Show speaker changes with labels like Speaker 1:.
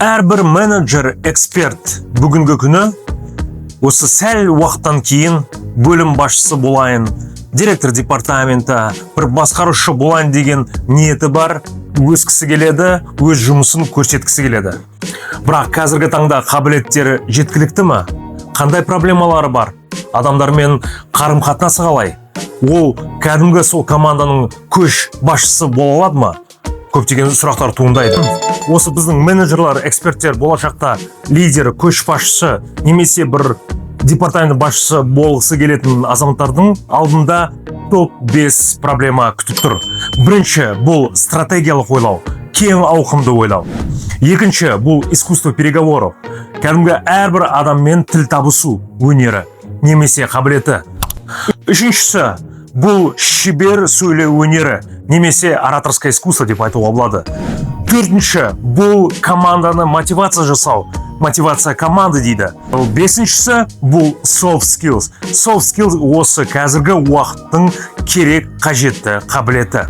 Speaker 1: Әрбір менеджер, эксперт бүгінгі күні осы сәл уақыттан кейін бөлім басшысы болайын, директор департаменті, бір басқарушы болайын деген ниеті бар, өскісі келеді, өз жұмысын көрсеткісі келеді. Бірақ қазіргі таңда қабілеттері жеткілікті ме? Қандай проблемалары бар? Адамдармен қарым-қатынасы қалай? Ол кәдімгі сол команданың көш басшысы бола алады ма? Көптеген сұрақтар туындайды. Осы біздің менеджерлар, эксперттер болашақта лидері, көшбасшысы немесе бір департамент басшысы болғысы келетін азаматтардың алдында топ 5 проблема күтіп тұр. Бірінші, бұл стратегиялық ойлау, кең ауқымды ойлау. Екінші, бұл искусство переговоров. Кәдімгі әрбір адаммен тіл табысу өнері немесе қабілеті. Үшіншісі, бұл шебер сөйлеу өнері немесе ораторское искусство деп айтуға болады. Төртінші, бұл команданы мотивация жасау, мотивация команды дейді. Бесіншісі, бұл soft skills. Soft skills осы қазіргі уақыттың керек қажетті қабілеті.